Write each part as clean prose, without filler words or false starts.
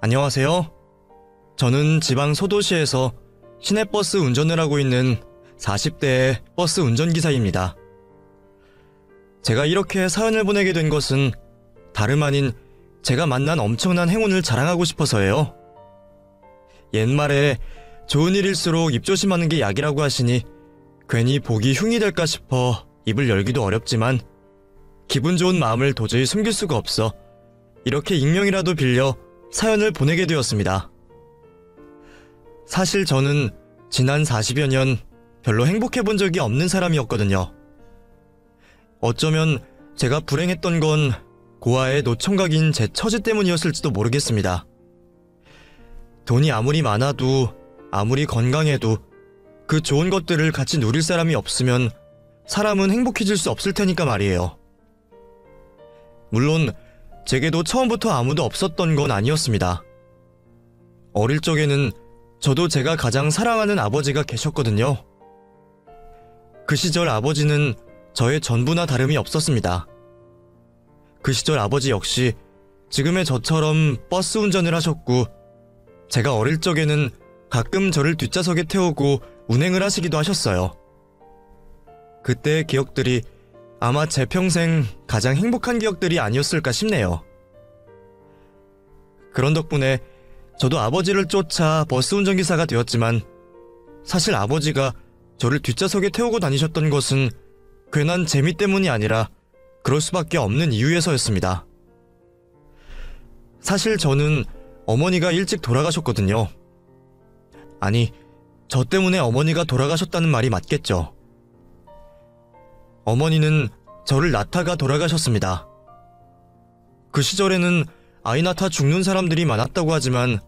안녕하세요. 저는 지방 소도시에서 시내버스 운전을 하고 있는 40대의 버스 운전기사입니다. 제가 이렇게 사연을 보내게 된 것은 다름 아닌 제가 만난 엄청난 행운을 자랑하고 싶어서예요. 옛말에 좋은 일일수록 입조심하는 게 약이라고 하시니 괜히 복이 흉이 될까 싶어 입을 열기도 어렵지만 기분 좋은 마음을 도저히 숨길 수가 없어 이렇게 익명이라도 빌려 사연을 보내게 되었습니다. 사실 저는 지난 40여 년 별로 행복해 본 적이 없는 사람이었거든요. 어쩌면 제가 불행했던 건 고아의 노총각인 제 처지 때문이었을지도 모르겠습니다. 돈이 아무리 많아도 아무리 건강해도 그 좋은 것들을 같이 누릴 사람이 없으면 사람은 행복해질 수 없을 테니까 말이에요. 물론 제게도 처음부터 아무도 없었던 건 아니었습니다. 어릴 적에는 저도 제가 가장 사랑하는 아버지가 계셨거든요. 그 시절 아버지는 저의 전부나 다름이 없었습니다. 그 시절 아버지 역시 지금의 저처럼 버스 운전을 하셨고 제가 어릴 적에는 가끔 저를 뒷좌석에 태우고 운행을 하시기도 하셨어요. 그때의 기억들이 아마 제 평생 가장 행복한 기억들이 아니었을까 싶네요. 그런 덕분에 저도 아버지를 쫓아 버스 운전기사가 되었지만 사실 아버지가 저를 뒷좌석에 태우고 다니셨던 것은 괜한 재미 때문이 아니라 그럴 수밖에 없는 이유에서였습니다. 사실 저는 어머니가 일찍 돌아가셨거든요. 아니, 저 때문에 어머니가 돌아가셨다는 말이 맞겠죠. 어머니는 저를 낳다가 돌아가셨습니다. 그 시절에는 아이 낳다 죽는 사람들이 많았다고 하지만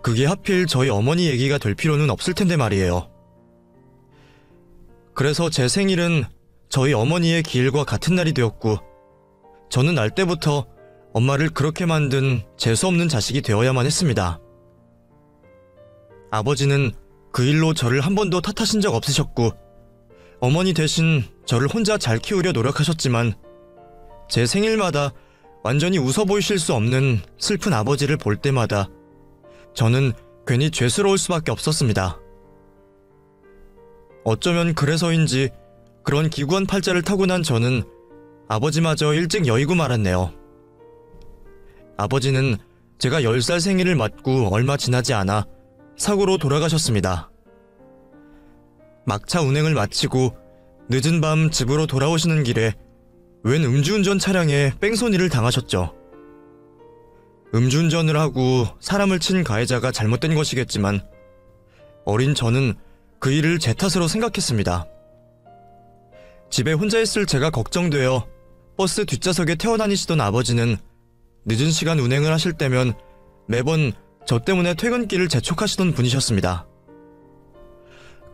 그게 하필 저희 어머니 얘기가 될 필요는 없을 텐데 말이에요. 그래서 제 생일은 저희 어머니의 기일과 같은 날이 되었고 저는 날 때부터 엄마를 그렇게 만든 재수없는 자식이 되어야만 했습니다. 아버지는 그 일로 저를 한 번도 탓하신 적 없으셨고 어머니 대신 저를 혼자 잘 키우려 노력하셨지만 제 생일마다 완전히 웃어 보이실 수 없는 슬픈 아버지를 볼 때마다 저는 괜히 죄스러울 수밖에 없었습니다. 어쩌면 그래서인지 그런 기구한 팔자를 타고난 저는 아버지마저 일찍 여의고 말았네요. 아버지는 제가 10살 생일을 맞고 얼마 지나지 않아 사고로 돌아가셨습니다. 막차 운행을 마치고 늦은 밤 집으로 돌아오시는 길에 웬 음주운전 차량에 뺑소니를 당하셨죠. 음주운전을 하고 사람을 친 가해자가 잘못된 것이겠지만 어린 저는 그 일을 제 탓으로 생각했습니다. 집에 혼자 있을 제가 걱정되어 버스 뒷좌석에 태워 다니시던 아버지는 늦은 시간 운행을 하실 때면 매번 저 때문에 퇴근길을 재촉하시던 분이셨습니다.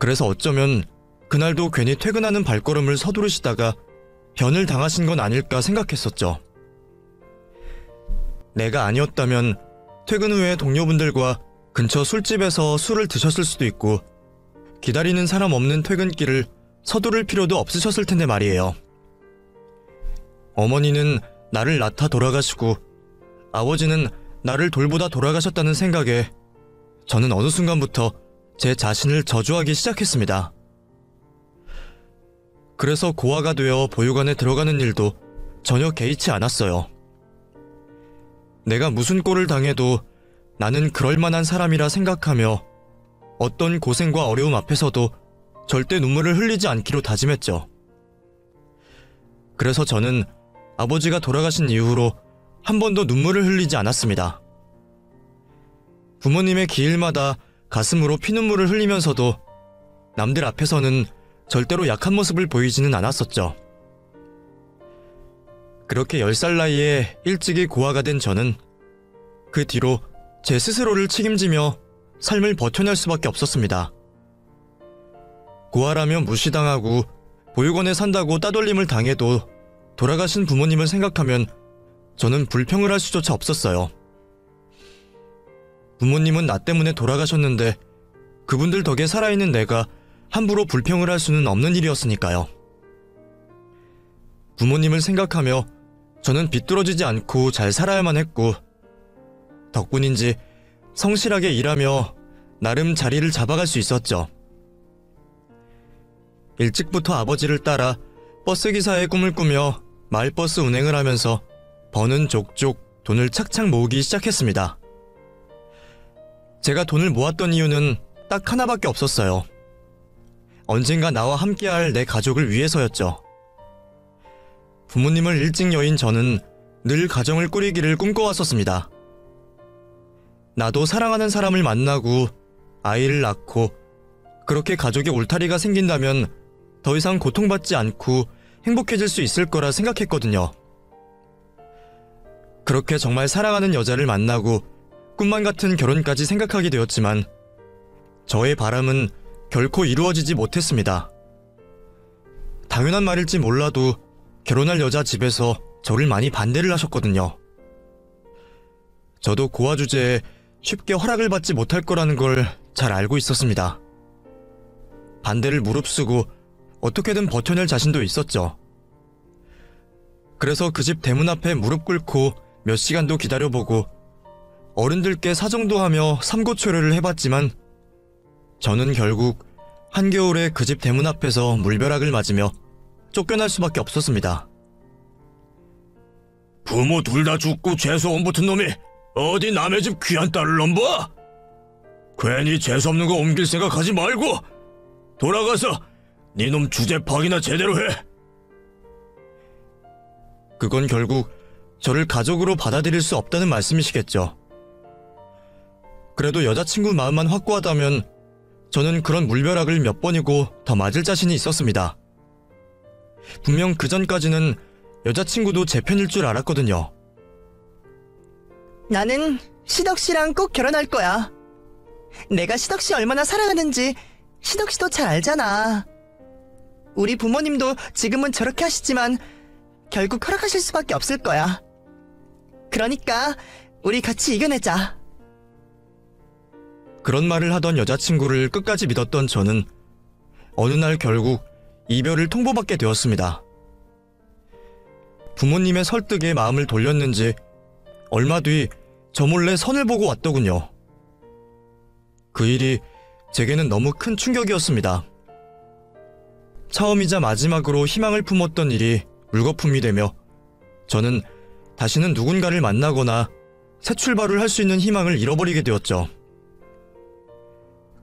그래서 어쩌면 그날도 괜히 퇴근하는 발걸음을 서두르시다가 변을 당하신 건 아닐까 생각했었죠. 내가 아니었다면 퇴근 후에 동료분들과 근처 술집에서 술을 드셨을 수도 있고 기다리는 사람 없는 퇴근길을 서두를 필요도 없으셨을 텐데 말이에요. 어머니는 나를 낳다 돌아가시고 아버지는 나를 돌보다 돌아가셨다는 생각에 저는 어느 순간부터 제 자신을 저주하기 시작했습니다. 그래서 고아가 되어 보육원에 들어가는 일도 전혀 개의치 않았어요. 내가 무슨 꼴을 당해도 나는 그럴만한 사람이라 생각하며 어떤 고생과 어려움 앞에서도 절대 눈물을 흘리지 않기로 다짐했죠. 그래서 저는 아버지가 돌아가신 이후로 한 번도 눈물을 흘리지 않았습니다. 부모님의 기일마다 가슴으로 피눈물을 흘리면서도 남들 앞에서는 절대로 약한 모습을 보이지는 않았었죠. 그렇게 10살 나이에 일찍이 고아가 된 저는 그 뒤로 제 스스로를 책임지며 삶을 버텨낼 수밖에 없었습니다. 고아라며 무시당하고 보육원에 산다고 따돌림을 당해도 돌아가신 부모님을 생각하면 저는 불평을 할 수조차 없었어요. 부모님은 나 때문에 돌아가셨는데 그분들 덕에 살아있는 내가 함부로 불평을 할 수는 없는 일이었으니까요. 부모님을 생각하며 저는 비뚤어지지 않고 잘 살아야만 했고 덕분인지 성실하게 일하며 나름 자리를 잡아갈 수 있었죠. 일찍부터 아버지를 따라 버스기사의 꿈을 꾸며 마을버스 운행을 하면서 버는 족족 돈을 착착 모으기 시작했습니다. 제가 돈을 모았던 이유는 딱 하나밖에 없었어요. 언젠가 나와 함께할 내 가족을 위해서였죠. 부모님을 일찍 여인 저는 늘 가정을 꾸리기를 꿈꿔왔었습니다. 나도 사랑하는 사람을 만나고 아이를 낳고 그렇게 가족의 울타리가 생긴다면 더 이상 고통받지 않고 행복해질 수 있을 거라 생각했거든요. 그렇게 정말 사랑하는 여자를 만나고 꿈만 같은 결혼까지 생각하게 되었지만 저의 바람은 결코 이루어지지 못했습니다. 당연한 말일지 몰라도 결혼할 여자 집에서 저를 많이 반대를 하셨거든요. 저도 고아 주제에 쉽게 허락을 받지 못할 거라는 걸 잘 알고 있었습니다. 반대를 무릅쓰고 어떻게든 버텨낼 자신도 있었죠. 그래서 그 집 대문 앞에 무릎 꿇고 몇 시간도 기다려보고 어른들께 사정도 하며 삼고초려를 해봤지만 저는 결국 한겨울에 그 집 대문 앞에서 물벼락을 맞으며 쫓겨날 수밖에 없었습니다. 부모 둘 다 죽고 재수없는 붙은 놈이 어디 남의 집 귀한 딸을 넘봐? 괜히 재수없는 거 옮길 생각하지 말고 돌아가서 네 놈 주제 파악이나 제대로 해. 그건 결국 저를 가족으로 받아들일 수 없다는 말씀이시겠죠. 그래도 여자친구 마음만 확고하다면 저는 그런 물벼락을 몇 번이고 더 맞을 자신이 있었습니다. 분명 그 전까지는 여자친구도 제 편일 줄 알았거든요. 나는 시덕씨랑 꼭 결혼할 거야. 내가 시덕씨 얼마나 사랑하는지 시덕씨도 잘 알잖아. 우리 부모님도 지금은 저렇게 하시지만 결국 허락하실 수밖에 없을 거야. 그러니까 우리 같이 이겨내자. 그런 말을 하던 여자친구를 끝까지 믿었던 저는 어느 날 결국 이별을 통보받게 되었습니다. 부모님의 설득에 마음을 돌렸는지 얼마 뒤 저 몰래 선을 보고 왔더군요. 그 일이 제게는 너무 큰 충격이었습니다. 처음이자 마지막으로 희망을 품었던 일이 물거품이 되며 저는 다시는 누군가를 만나거나 새 출발을 할 수 있는 희망을 잃어버리게 되었죠.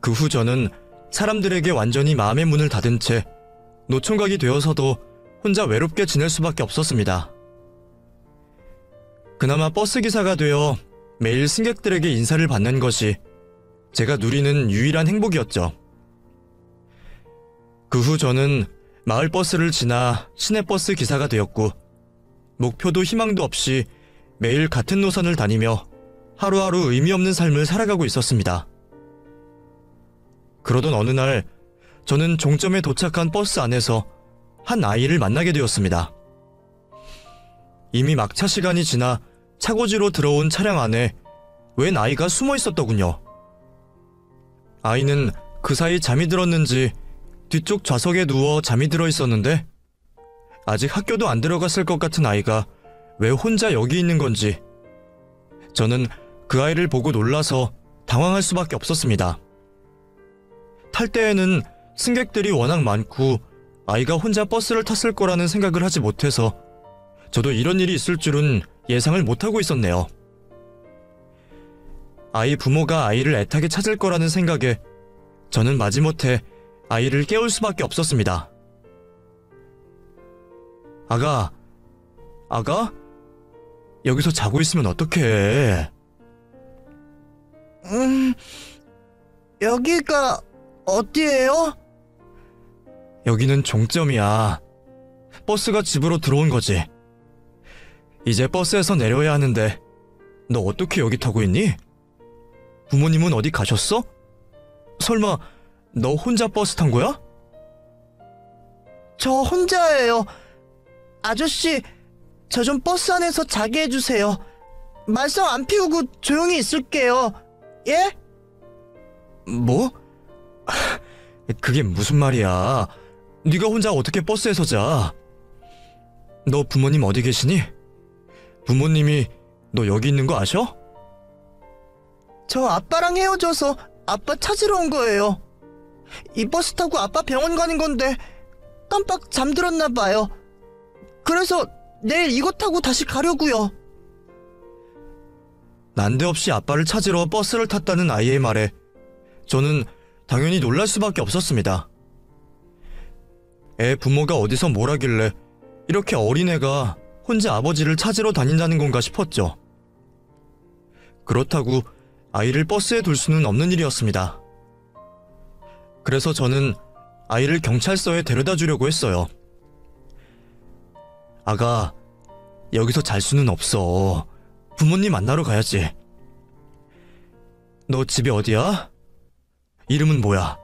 그 후 저는 사람들에게 완전히 마음의 문을 닫은 채 노총각이 되어서도 혼자 외롭게 지낼 수밖에 없었습니다. 그나마 버스기사가 되어 매일 승객들에게 인사를 받는 것이 제가 누리는 유일한 행복이었죠. 그 후 저는 마을버스를 지나 시내버스 기사가 되었고 목표도 희망도 없이 매일 같은 노선을 다니며 하루하루 의미 없는 삶을 살아가고 있었습니다. 그러던 어느 날 저는 종점에 도착한 버스 안에서 한 아이를 만나게 되었습니다. 이미 막차 시간이 지나 차고지로 들어온 차량 안에 웬 아이가 숨어 있었더군요. 아이는 그 사이 잠이 들었는지 뒤쪽 좌석에 누워 잠이 들어 있었는데 아직 학교도 안 들어갔을 것 같은 아이가 왜 혼자 여기 있는 건지 저는 그 아이를 보고 놀라서 당황할 수밖에 없었습니다. 탈 때에는 승객들이 워낙 많고 아이가 혼자 버스를 탔을 거라는 생각을 하지 못해서 저도 이런 일이 있을 줄은 예상을 못하고 있었네요. 아이 부모가 아이를 애타게 찾을 거라는 생각에 저는 마지못해 아이를 깨울 수밖에 없었습니다. 아가? 여기서 자고 있으면 어떡해? 여기가 어디예요? 여기는 종점이야. 버스가 집으로 들어온 거지. 이제 버스에서 내려야 하는데 너 어떻게 여기 타고 있니? 부모님은 어디 가셨어? 설마 너 혼자 버스 탄 거야? 저 혼자예요. 아저씨, 저 좀 버스 안에서 자게 해주세요. 말썽 안 피우고 조용히 있을게요. 예? 뭐? 그게 무슨 말이야. 네가 혼자 어떻게 버스에서 자? 너 부모님 어디 계시니? 부모님이 너 여기 있는 거 아셔? 저 아빠랑 헤어져서 아빠 찾으러 온 거예요. 이 버스 타고 아빠 병원 가는 건데 깜빡 잠들었나 봐요. 그래서 내일 이거 타고 다시 가려고요. 난데없이 아빠를 찾으러 버스를 탔다는 아이의 말에 저는 당연히 놀랄 수밖에 없었습니다. 애 부모가 어디서 뭘 하길래 이렇게 어린애가 혼자 아버지를 찾으러 다닌다는 건가 싶었죠. 그렇다고 아이를 버스에 둘 수는 없는 일이었습니다. 그래서 저는 아이를 경찰서에 데려다 주려고 했어요. 아가, 여기서 잘 수는 없어. 부모님 만나러 가야지. 너 집이 어디야? 이름은 뭐야?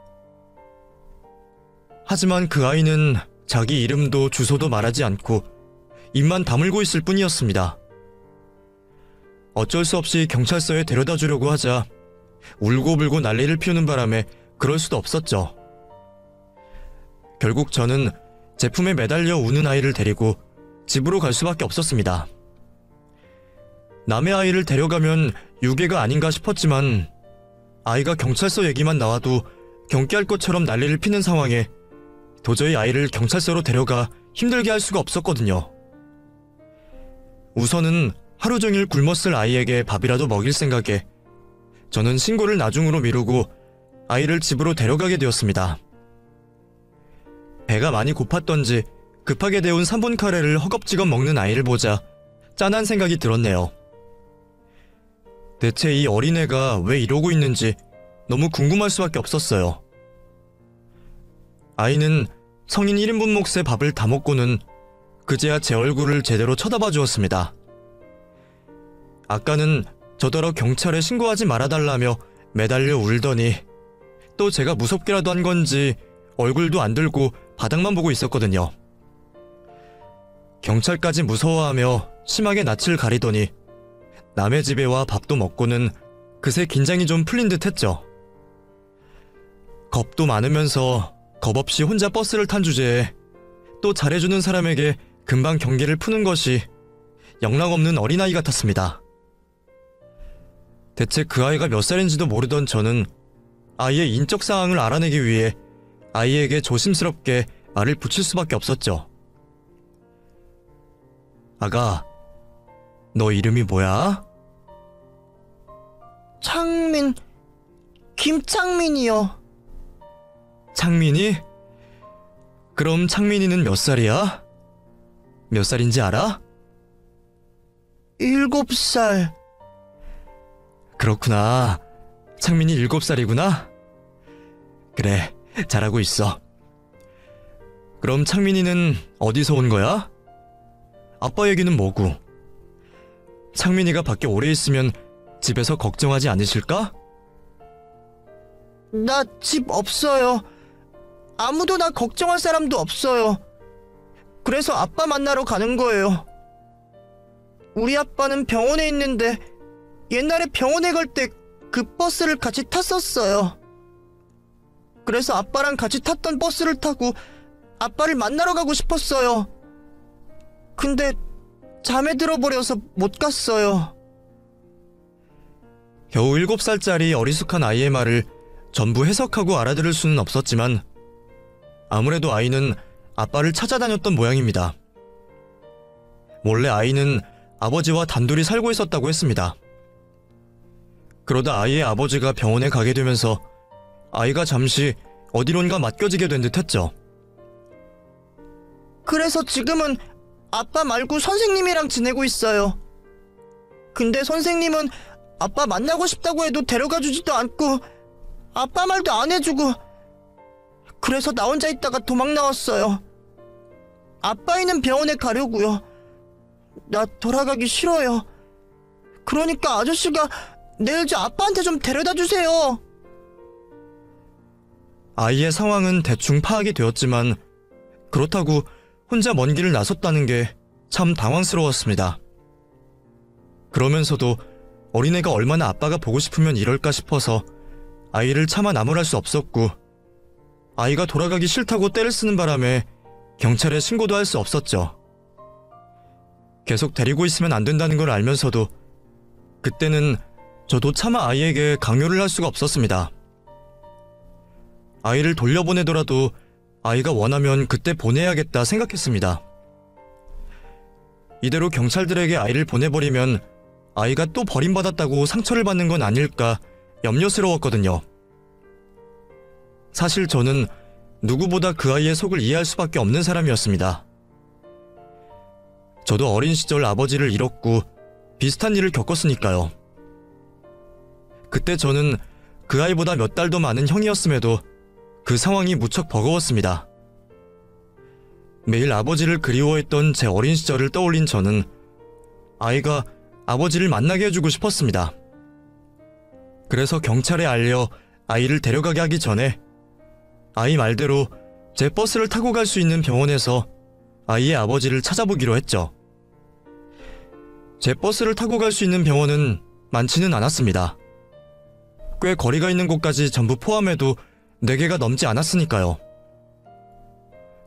하지만 그 아이는 자기 이름도 주소도 말하지 않고 입만 다물고 있을 뿐이었습니다. 어쩔 수 없이 경찰서에 데려다 주려고 하자 울고불고 난리를 피우는 바람에 그럴 수도 없었죠. 결국 저는 제품에 매달려 우는 아이를 데리고 집으로 갈 수밖에 없었습니다. 남의 아이를 데려가면 유괴가 아닌가 싶었지만 아이가 경찰서 얘기만 나와도 경기할 것처럼 난리를 피는 상황에 도저히 아이를 경찰서로 데려가 힘들게 할 수가 없었거든요. 우선은 하루 종일 굶었을 아이에게 밥이라도 먹일 생각에 저는 신고를 나중으로 미루고 아이를 집으로 데려가게 되었습니다. 배가 많이 고팠던지 급하게 데운 3분 카레를 허겁지겁 먹는 아이를 보자 짠한 생각이 들었네요. 대체 이 어린애가 왜 이러고 있는지 너무 궁금할 수밖에 없었어요. 아이는 성인 1인분 몫의 밥을 다 먹고는 그제야 제 얼굴을 제대로 쳐다봐 주었습니다. 아까는 저더러 경찰에 신고하지 말아달라며 매달려 울더니 또 제가 무섭게라도 한 건지 얼굴도 안 들고 바닥만 보고 있었거든요. 경찰까지 무서워하며 심하게 낯을 가리더니 남의 집에 와 밥도 먹고는 그새 긴장이 좀 풀린 듯 했죠. 겁도 많으면서 겁없이 혼자 버스를 탄 주제에 또 잘해주는 사람에게 금방 경계를 푸는 것이 영락없는 어린아이 같았습니다. 대체 그 아이가 몇 살인지도 모르던 저는 아이의 인적 사항을 알아내기 위해 아이에게 조심스럽게 말을 붙일 수밖에 없었죠. 아가, 너 이름이 뭐야? 창민, 김창민이요. 창민이? 그럼 창민이는 몇 살이야? 몇 살인지 알아? 7살. 그렇구나. 창민이 7살이구나. 그래, 잘하고 있어. 그럼 창민이는 어디서 온 거야? 아빠 얘기는 뭐고? 창민이가 밖에 오래 있으면 집에서 걱정하지 않으실까? 나 집 없어요. 아무도 나 걱정할 사람도 없어요. 그래서 아빠 만나러 가는 거예요. 우리 아빠는 병원에 있는데 옛날에 병원에 갈 때 그 버스를 같이 탔었어요. 그래서 아빠랑 같이 탔던 버스를 타고 아빠를 만나러 가고 싶었어요. 근데 잠에 들어버려서 못 갔어요. 겨우 7살짜리 어리숙한 아이의 말을 전부 해석하고 알아들을 수는 없었지만 아무래도 아이는 아빠를 찾아다녔던 모양입니다. 원래 아이는 아버지와 단둘이 살고 있었다고 했습니다. 그러다 아이의 아버지가 병원에 가게 되면서 아이가 잠시 어디론가 맡겨지게 된 듯 했죠. 그래서 지금은 아빠 말고 선생님이랑 지내고 있어요. 근데 선생님은 아빠 만나고 싶다고 해도 데려가 주지도 않고 아빠 말도 안 해주고 그래서 나 혼자 있다가 도망 나왔어요. 아빠 있는 병원에 가려고요. 나 돌아가기 싫어요. 그러니까 아저씨가 내일 저 아빠한테 좀 데려다 주세요. 아이의 상황은 대충 파악이 되었지만 그렇다고 혼자 먼 길을 나섰다는 게 참 당황스러웠습니다. 그러면서도 어린애가 얼마나 아빠가 보고 싶으면 이럴까 싶어서 아이를 차마 나무랄 수 없었고 아이가 돌아가기 싫다고 떼를 쓰는 바람에 경찰에 신고도 할 수 없었죠. 계속 데리고 있으면 안 된다는 걸 알면서도 그때는 저도 차마 아이에게 강요를 할 수가 없었습니다. 아이를 돌려보내더라도 아이가 원하면 그때 보내야겠다 생각했습니다. 이대로 경찰들에게 아이를 보내버리면 아이가 또 버림받았다고 상처를 받는 건 아닐까 염려스러웠거든요. 사실 저는 누구보다 그 아이의 속을 이해할 수밖에 없는 사람이었습니다. 저도 어린 시절 아버지를 잃었고 비슷한 일을 겪었으니까요. 그때 저는 그 아이보다 몇 달 더 많은 형이었음에도 그 상황이 무척 버거웠습니다. 매일 아버지를 그리워했던 제 어린 시절을 떠올린 저는 아이가 아버지를 만나게 해주고 싶었습니다. 그래서 경찰에 알려 아이를 데려가게 하기 전에 아이 말대로 제 버스를 타고 갈 수 있는 병원에서 아이의 아버지를 찾아보기로 했죠. 제 버스를 타고 갈 수 있는 병원은 많지는 않았습니다. 꽤 거리가 있는 곳까지 전부 포함해도 4개가 넘지 않았으니까요.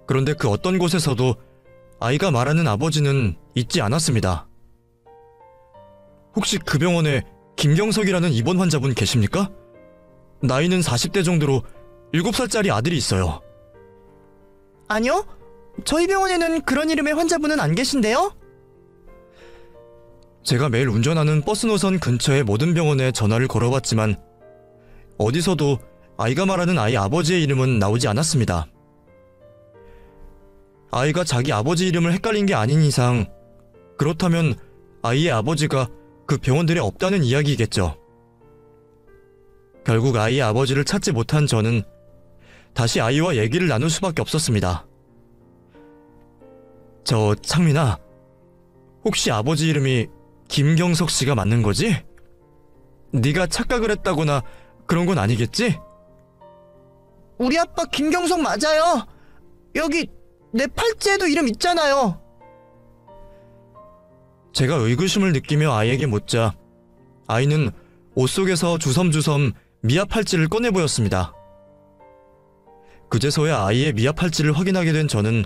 그런데 그 어떤 곳에서도 아이가 말하는 아버지는 있지 않았습니다. 혹시 그 병원에 김경석이라는 입원 환자분 계십니까? 나이는 40대 정도로 7살짜리 아들이 있어요. 아니요. 저희 병원에는 그런 이름의 환자분은 안 계신데요? 제가 매일 운전하는 버스 노선 근처의 모든 병원에 전화를 걸어봤지만 어디서도 아이가 말하는 아이 아버지의 이름은 나오지 않았습니다. 아이가 자기 아버지 이름을 헷갈린 게 아닌 이상 그렇다면 아이의 아버지가 그 병원들에 없다는 이야기겠죠. 결국 아이의 아버지를 찾지 못한 저는 다시 아이와 얘기를 나눌 수밖에 없었습니다. 저 창민아, 혹시 아버지 이름이 김경석 씨가 맞는 거지? 네가 착각을 했다거나 그런 건 아니겠지? 우리 아빠 김경석 맞아요. 여기 내 팔찌에도 이름 있잖아요. 제가 의구심을 느끼며 아이에게 묻자 아이는 옷 속에서 주섬주섬 미아 팔찌를 꺼내 보였습니다. 그제서야 아이의 미아 팔찌를 확인하게 된 저는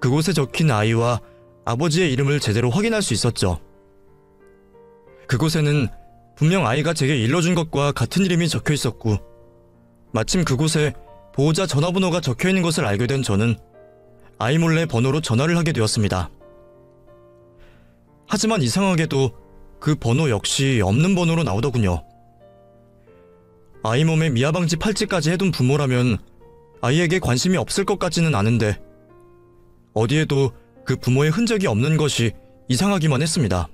그곳에 적힌 아이와 아버지의 이름을 제대로 확인할 수 있었죠. 그곳에는 분명 아이가 제게 일러준 것과 같은 이름이 적혀 있었고 마침 그곳에 보호자 전화번호가 적혀 있는 것을 알게 된 저는 아이 몰래 번호로 전화를 하게 되었습니다. 하지만 이상하게도 그 번호 역시 없는 번호로 나오더군요. 아이 몸에 미아방지 팔찌까지 해둔 부모라면 아이에게 관심이 없을 것 같지는 않은데 어디에도 그 부모의 흔적이 없는 것이 이상하기만 했습니다.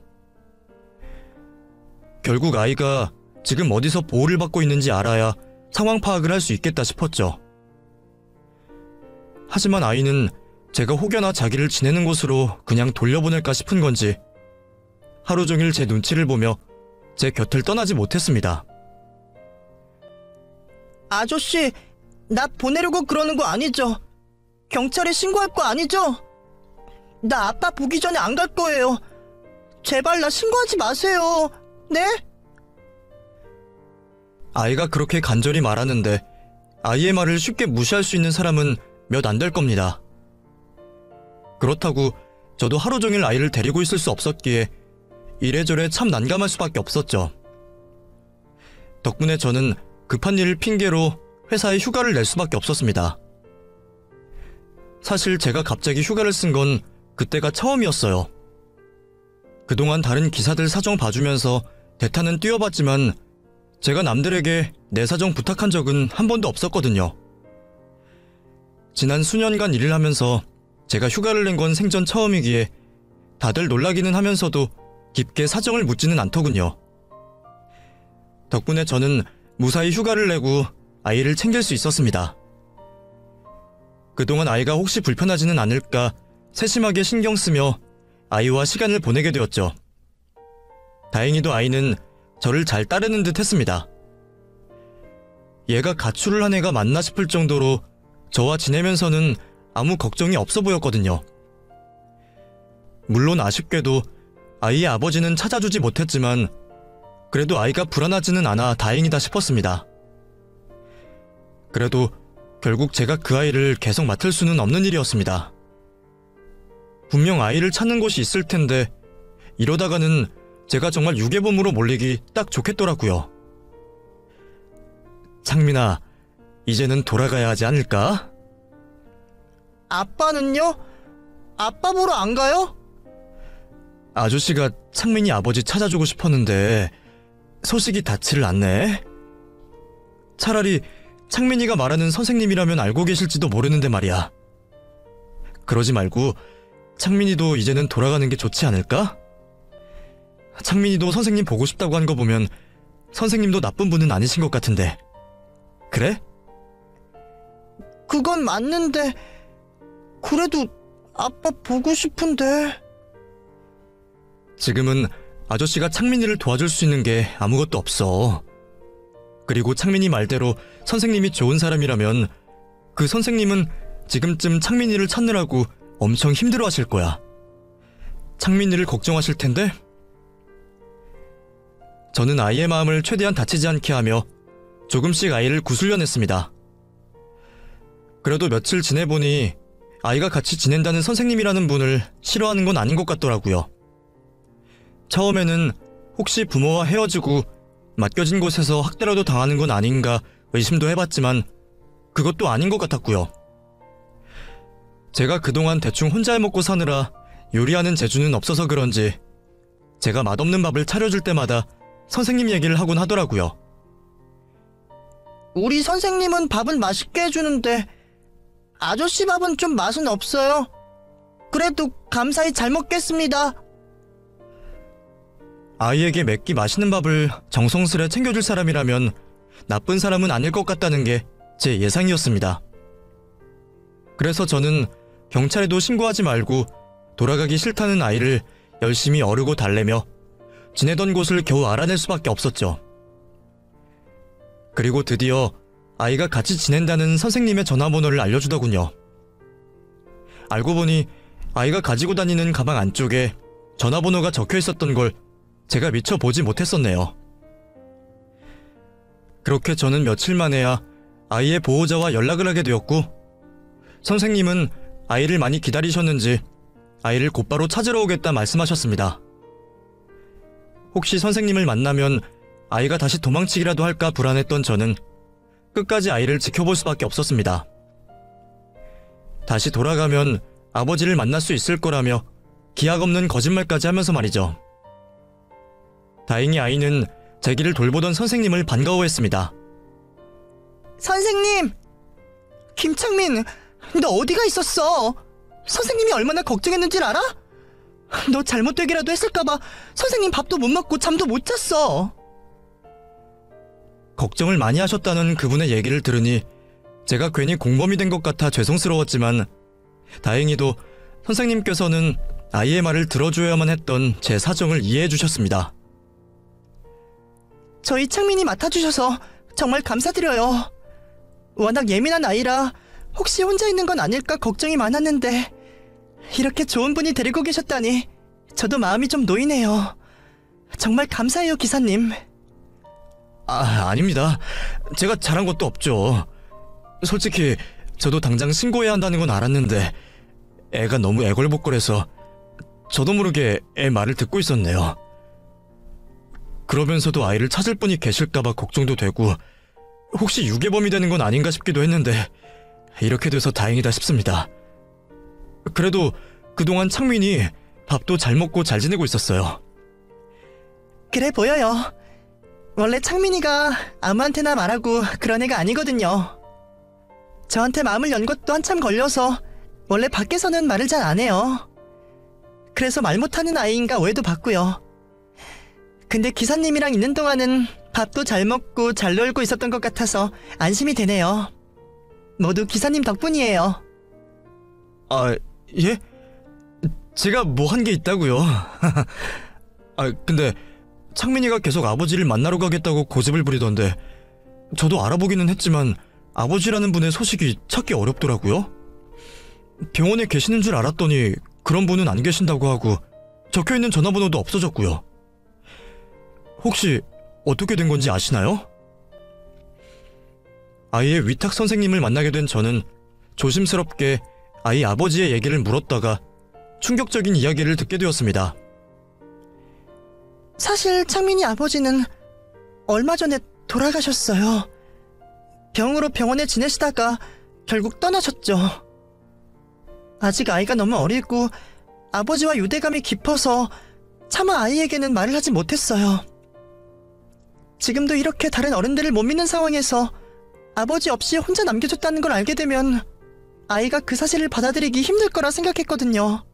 결국 아이가 지금 어디서 보호를 받고 있는지 알아야 상황 파악을 할 수 있겠다 싶었죠. 하지만 아이는 제가 혹여나 자기를 지내는 곳으로 그냥 돌려보낼까 싶은 건지 하루 종일 제 눈치를 보며 제 곁을 떠나지 못했습니다. 아저씨, 나 보내려고 그러는 거 아니죠? 경찰에 신고할 거 아니죠? 나 아빠 보기 전에 안 갈 거예요. 제발 나 신고하지 마세요. 네? 아이가 그렇게 간절히 말하는데 아이의 말을 쉽게 무시할 수 있는 사람은 몇 안 될 겁니다. 그렇다고 저도 하루 종일 아이를 데리고 있을 수 없었기에 이래저래 참 난감할 수밖에 없었죠. 덕분에 저는 급한 일을 핑계로 회사에 휴가를 낼 수밖에 없었습니다. 사실 제가 갑자기 휴가를 쓴 건 그때가 처음이었어요. 그동안 다른 기사들 사정 봐주면서 대타는 뛰어봤지만 제가 남들에게 내 사정 부탁한 적은 한 번도 없었거든요. 지난 수년간 일을 하면서 제가 휴가를 낸 건 생전 처음이기에 다들 놀라기는 하면서도 깊게 사정을 묻지는 않더군요. 덕분에 저는 무사히 휴가를 내고 아이를 챙길 수 있었습니다. 그동안 아이가 혹시 불편하지는 않을까 세심하게 신경 쓰며 아이와 시간을 보내게 되었죠. 다행히도 아이는 저를 잘 따르는 듯 했습니다. 얘가 가출을 한 애가 맞나 싶을 정도로 저와 지내면서는 아무 걱정이 없어 보였거든요. 물론 아쉽게도 아이의 아버지는 찾아주지 못했지만 그래도 아이가 불안하지는 않아 다행이다 싶었습니다. 그래도 결국 제가 그 아이를 계속 맡을 수는 없는 일이었습니다. 분명 아이를 찾는 곳이 있을 텐데 이러다가는 제가 정말 유괴범으로 몰리기 딱 좋겠더라고요. 창민아, 이제는 돌아가야 하지 않을까? 아빠는요? 아빠 보러 안 가요? 아저씨가 창민이 아버지 찾아주고 싶었는데 소식이 닿지를 않네. 차라리 창민이가 말하는 선생님이라면 알고 계실지도 모르는데 말이야. 그러지 말고 창민이도 이제는 돌아가는 게 좋지 않을까? 창민이도 선생님 보고 싶다고 한 거 보면 선생님도 나쁜 분은 아니신 것 같은데. 그래? 그건 맞는데 그래도 아빠 보고 싶은데. 지금은 아저씨가 창민이를 도와줄 수 있는 게 아무것도 없어. 그리고 창민이 말대로 선생님이 좋은 사람이라면 그 선생님은 지금쯤 창민이를 찾느라고 엄청 힘들어하실 거야. 창민이를 걱정하실 텐데. 저는 아이의 마음을 최대한 다치지 않게 하며 조금씩 아이를 구슬려냈습니다. 그래도 며칠 지내보니 아이가 같이 지낸다는 선생님이라는 분을 싫어하는 건 아닌 것 같더라고요. 처음에는 혹시 부모와 헤어지고 맡겨진 곳에서 학대라도 당하는 건 아닌가 의심도 해봤지만 그것도 아닌 것 같았고요. 제가 그동안 대충 혼자 해먹고 사느라 요리하는 재주는 없어서 그런지 제가 맛없는 밥을 차려줄 때마다 선생님 얘기를 하곤 하더라고요. 우리 선생님은 밥은 맛있게 해주는데 아저씨 밥은 좀 맛은 없어요. 그래도 감사히 잘 먹겠습니다. 아이에게 맵기 맛있는 밥을 정성스레 챙겨줄 사람이라면 나쁜 사람은 아닐 것 같다는 게 제 예상이었습니다. 그래서 저는 경찰에도 신고하지 말고 돌아가기 싫다는 아이를 열심히 어르고 달래며 지내던 곳을 겨우 알아낼 수밖에 없었죠. 그리고 드디어 아이가 같이 지낸다는 선생님의 전화번호를 알려주더군요. 알고 보니 아이가 가지고 다니는 가방 안쪽에 전화번호가 적혀 있었던 걸 제가 미처 보지 못했었네요. 그렇게 저는 며칠 만에야 아이의 보호자와 연락을 하게 되었고, 선생님은 아이를 많이 기다리셨는지 아이를 곧바로 찾으러 오겠다 말씀하셨습니다. 혹시 선생님을 만나면 아이가 다시 도망치기라도 할까 불안했던 저는 끝까지 아이를 지켜볼 수밖에 없었습니다. 다시 돌아가면 아버지를 만날 수 있을 거라며 기약 없는 거짓말까지 하면서 말이죠. 다행히 아이는 제 길을 돌보던 선생님을 반가워했습니다. 선생님! 김창민, 너 어디가 있었어? 선생님이 얼마나 걱정했는지 알아? 너 잘못되기라도 했을까봐 선생님 밥도 못 먹고 잠도 못 잤어. 걱정을 많이 하셨다는 그분의 얘기를 들으니 제가 괜히 공범이 된 것 같아 죄송스러웠지만 다행히도 선생님께서는 아이의 말을 들어줘야만 했던 제 사정을 이해해 주셨습니다. 저희 창민이 맡아주셔서 정말 감사드려요. 워낙 예민한 아이라 혹시 혼자 있는 건 아닐까 걱정이 많았는데 이렇게 좋은 분이 데리고 계셨다니 저도 마음이 좀 놓이네요. 정말 감사해요, 기사님. 아닙니다. 제가 잘한 것도 없죠. 솔직히 저도 당장 신고해야 한다는 건 알았는데 애가 너무 애걸복걸해서 저도 모르게 애 말을 듣고 있었네요. 그러면서도 아이를 찾을 분이 계실까봐 걱정도 되고 혹시 유괴범이 되는 건 아닌가 싶기도 했는데 이렇게 돼서 다행이다 싶습니다. 그래도 그동안 창민이 밥도 잘 먹고 잘 지내고 있었어요. 그래 보여요. 원래 창민이가 아무한테나 말하고 그런 애가 아니거든요. 저한테 마음을 연 것도 한참 걸려서 원래 밖에서는 말을 잘 안 해요. 그래서 말 못하는 아이인가 오해도 받고요. 근데 기사님이랑 있는 동안은 밥도 잘 먹고 잘 놀고 있었던 것 같아서 안심이 되네요. 모두 기사님 덕분이에요. 예? 제가 뭐 한 게 있다고요? 근데 창민이가 계속 아버지를 만나러 가겠다고 고집을 부리던데 저도 알아보기는 했지만 아버지라는 분의 소식이 찾기 어렵더라고요. 병원에 계시는 줄 알았더니 그런 분은 안 계신다고 하고 적혀있는 전화번호도 없어졌고요. 혹시 어떻게 된 건지 아시나요? 아이의 위탁 선생님을 만나게 된 저는 조심스럽게 아이 아버지의 얘기를 물었다가 충격적인 이야기를 듣게 되었습니다. 사실 창민이 아버지는 얼마 전에 돌아가셨어요. 병으로 병원에 지내시다가 결국 떠나셨죠. 아직 아이가 너무 어리고 아버지와 유대감이 깊어서 차마 아이에게는 말을 하지 못했어요. 지금도 이렇게 다른 어른들을 못 믿는 상황에서 아버지 없이 혼자 남겨졌다는 걸 알게 되면 아이가 그 사실을 받아들이기 힘들 거라 생각했거든요.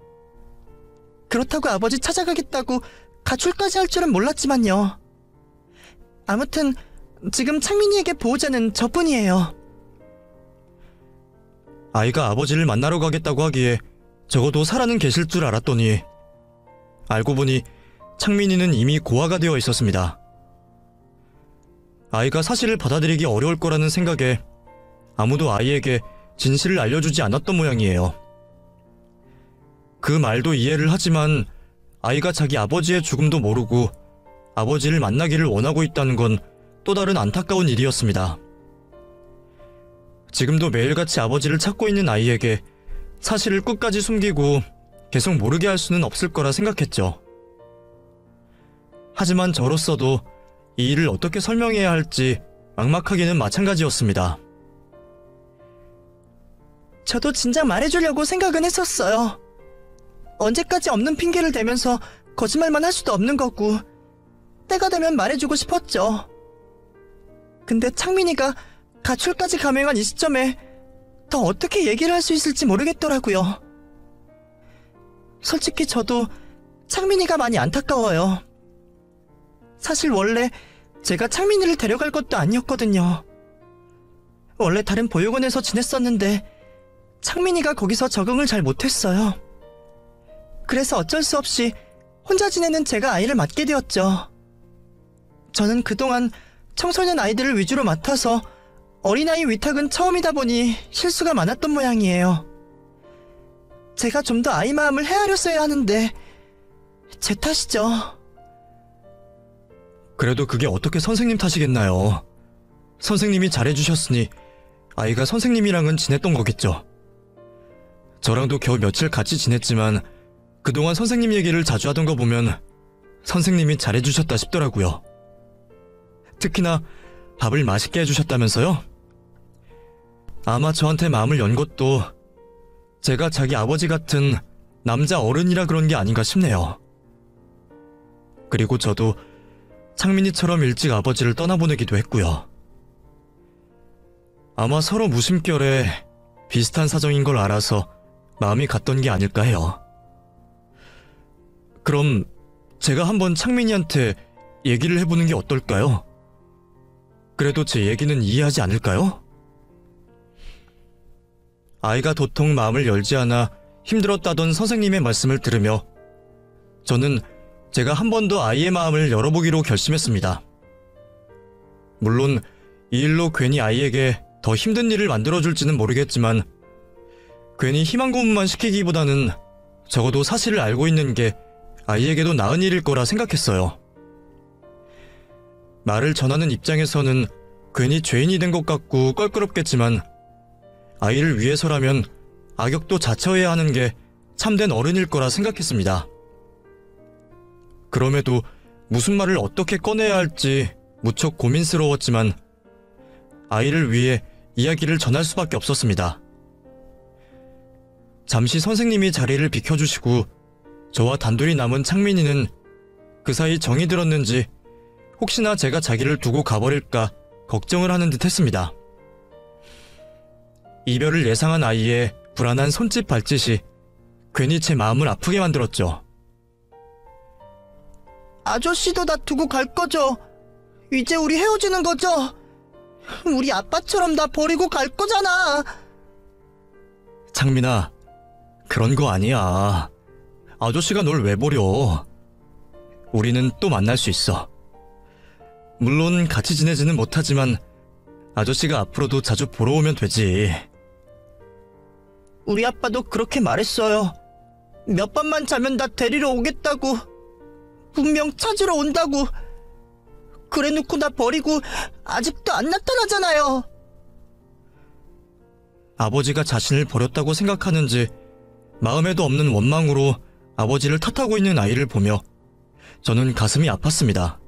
그렇다고 아버지 찾아가겠다고 가출까지 할 줄은 몰랐지만요. 아무튼 지금 창민이에게 보호자는 저뿐이에요. 아이가 아버지를 만나러 가겠다고 하기에 적어도 살아는 계실 줄 알았더니 알고 보니 창민이는 이미 고아가 되어 있었습니다. 아이가 사실을 받아들이기 어려울 거라는 생각에 아무도 아이에게 진실을 알려주지 않았던 모양이에요. 그 말도 이해를 하지만 아이가 자기 아버지의 죽음도 모르고 아버지를 만나기를 원하고 있다는 건 또 다른 안타까운 일이었습니다. 지금도 매일같이 아버지를 찾고 있는 아이에게 사실을 끝까지 숨기고 계속 모르게 할 수는 없을 거라 생각했죠. 하지만 저로서도 이 일을 어떻게 설명해야 할지 막막하기는 마찬가지였습니다. 저도 진작 말해주려고 생각은 했었어요. 언제까지 없는 핑계를 대면서 거짓말만 할 수도 없는 거고 때가 되면 말해주고 싶었죠. 근데 창민이가 가출까지 감행한 이 시점에 더 어떻게 얘기를 할 수 있을지 모르겠더라고요. 솔직히 저도 창민이가 많이 안타까워요. 사실 원래 제가 창민이를 데려갈 것도 아니었거든요. 원래 다른 보육원에서 지냈었는데 창민이가 거기서 적응을 잘 못했어요. 그래서 어쩔 수 없이 혼자 지내는 제가 아이를 맡게 되었죠. 저는 그동안 청소년 아이들을 위주로 맡아서 어린아이 위탁은 처음이다 보니 실수가 많았던 모양이에요. 제가 좀 더 아이 마음을 헤아렸어야 하는데 제 탓이죠. 그래도 그게 어떻게 선생님 탓이겠나요? 선생님이 잘해주셨으니 아이가 선생님이랑은 지냈던 거겠죠. 저랑도 겨우 며칠 같이 지냈지만 그동안 선생님 얘기를 자주 하던 거 보면 선생님이 잘해주셨다 싶더라고요. 특히나 밥을 맛있게 해주셨다면서요? 아마 저한테 마음을 연 것도 제가 자기 아버지 같은 남자 어른이라 그런 게 아닌가 싶네요. 그리고 저도 창민이처럼 일찍 아버지를 떠나보내기도 했고요. 아마 서로 무심결에 비슷한 사정인 걸 알아서 마음이 갔던 게 아닐까 해요. 그럼 제가 한번 창민이한테 얘기를 해보는 게 어떨까요? 그래도 제 얘기는 이해하지 않을까요? 아이가 도통 마음을 열지 않아 힘들었다던 선생님의 말씀을 들으며 저는 제가 한 번 더 아이의 마음을 열어보기로 결심했습니다. 물론 이 일로 괜히 아이에게 더 힘든 일을 만들어줄지는 모르겠지만 괜히 희망 고문만 시키기보다는 적어도 사실을 알고 있는 게 아이에게도 나은 일일 거라 생각했어요. 말을 전하는 입장에서는 괜히 죄인이 된 것 같고 껄끄럽겠지만 아이를 위해서라면 악역도 자처해야 하는 게 참된 어른일 거라 생각했습니다. 그럼에도 무슨 말을 어떻게 꺼내야 할지 무척 고민스러웠지만 아이를 위해 이야기를 전할 수밖에 없었습니다. 잠시 선생님이 자리를 비켜주시고 저와 단둘이 남은 창민이는 그 사이 정이 들었는지 혹시나 제가 자기를 두고 가버릴까 걱정을 하는 듯 했습니다. 이별을 예상한 아이의 불안한 손짓 발짓이 괜히 제 마음을 아프게 만들었죠. 아저씨도 나 두고 갈 거죠? 이제 우리 헤어지는 거죠? 우리 아빠처럼 나 버리고 갈 거잖아. 창민아, 그런 거 아니야. 아저씨가 널 왜 버려? 우리는 또 만날 수 있어. 물론 같이 지내지는 못하지만 아저씨가 앞으로도 자주 보러 오면 되지. 우리 아빠도 그렇게 말했어요. 몇 번만 자면 나 데리러 오겠다고. 분명 찾으러 온다고. 그래놓고 나 버리고 아직도 안 나타나잖아요. 아버지가 자신을 버렸다고 생각하는지 마음에도 없는 원망으로 아버지를 탓하고 있는 아이를 보며 저는 가슴이 아팠습니다.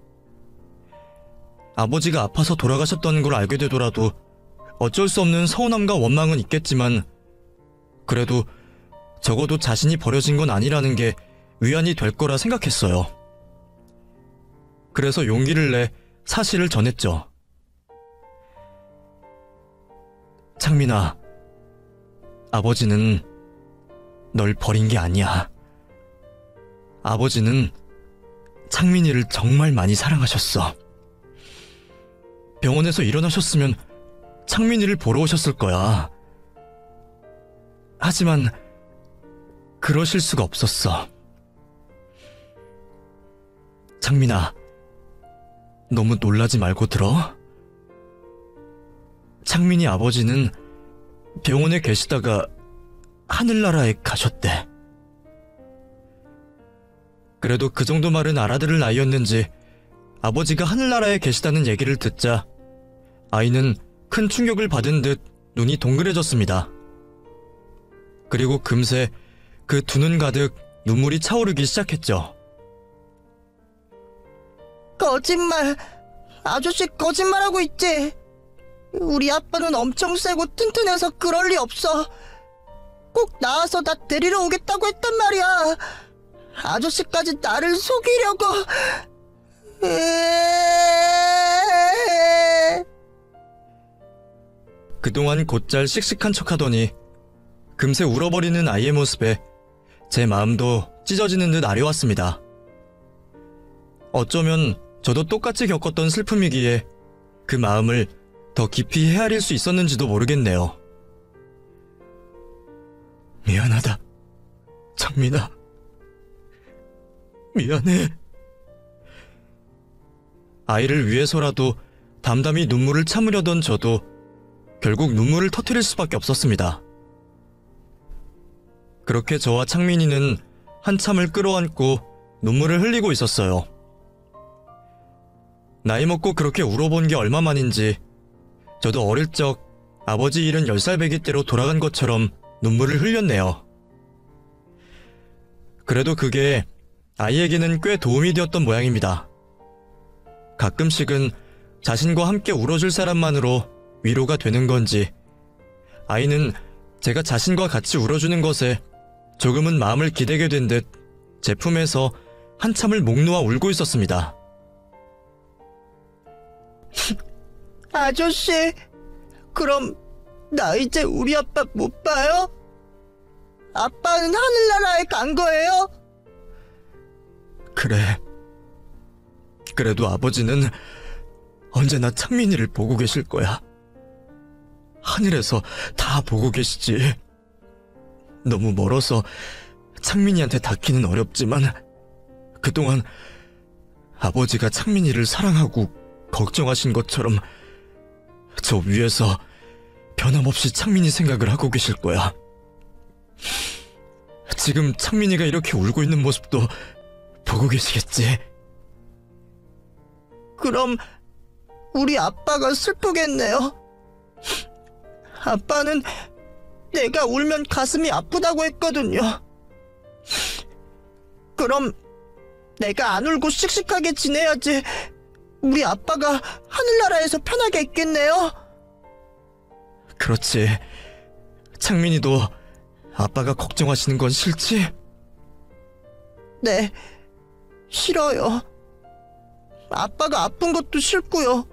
아버지가 아파서 돌아가셨다는 걸 알게 되더라도 어쩔 수 없는 서운함과 원망은 있겠지만 그래도 적어도 자신이 버려진 건 아니라는 게 위안이 될 거라 생각했어요. 그래서 용기를 내 사실을 전했죠. 창민아, 아버지는 널 버린 게 아니야. 아버지는 창민이를 정말 많이 사랑하셨어. 병원에서 일어나셨으면 창민이를 보러 오셨을 거야. 하지만 그러실 수가 없었어. 창민아, 너무 놀라지 말고 들어. 창민이 아버지는 병원에 계시다가 하늘나라에 가셨대. 그래도 그 정도 말은 알아들을 나이였는지 아버지가 하늘나라에 계시다는 얘기를 듣자 아이는 큰 충격을 받은 듯 눈이 동그래졌습니다. 그리고 금세 그 두 눈 가득 눈물이 차오르기 시작했죠. 거짓말. 아저씨 거짓말하고 있지. 우리 아빠는 엄청 세고 튼튼해서 그럴 리 없어. 꼭 나와서 나 데리러 오겠다고 했단 말이야. 아저씨까지 나를 속이려고. 그동안 곧잘 씩씩한 척하더니 금세 울어버리는 아이의 모습에 제 마음도 찢어지는 듯 아려왔습니다. 어쩌면 저도 똑같이 겪었던 슬픔이기에 그 마음을 더 깊이 헤아릴 수 있었는지도 모르겠네요. 미안하다, 창민아. 미안해. 아이를 위해서라도 담담히 눈물을 참으려던 저도 결국 눈물을 터뜨릴 수밖에 없었습니다. 그렇게 저와 창민이는 한참을 끌어안고 눈물을 흘리고 있었어요. 나이 먹고 그렇게 울어본 게 얼마만인지 저도 어릴 적 아버지 잃은 10살 배기 때로 돌아간 것처럼 눈물을 흘렸네요. 그래도 그게 아이에게는 꽤 도움이 되었던 모양입니다. 가끔씩은 자신과 함께 울어줄 사람만으로 위로가 되는 건지 아이는 제가 자신과 같이 울어주는 것에 조금은 마음을 기대게 된 듯 제 품에서 한참을 목 놓아 울고 있었습니다. 아저씨, 그럼 나 이제 우리 아빠 못 봐요? 아빠는 하늘나라에 간 거예요? 그래. 그래도 아버지는 언제나 창민이를 보고 계실 거야. 하늘에서 다 보고 계시지. 너무 멀어서 창민이한테 닿기는 어렵지만 그동안 아버지가 창민이를 사랑하고 걱정하신 것처럼 저 위에서 변함없이 창민이 생각을 하고 계실 거야. 지금 창민이가 이렇게 울고 있는 모습도 보고 계시겠지. 그럼 우리 아빠가 슬프겠네요. 아빠는 내가 울면 가슴이 아프다고 했거든요. 그럼 내가 안 울고 씩씩하게 지내야지 우리 아빠가 하늘나라에서 편하게 있겠네요. 그렇지. 창민이도 아빠가 걱정하시는 건 싫지? 네, 싫어요. 아빠가 아픈 것도 싫고요.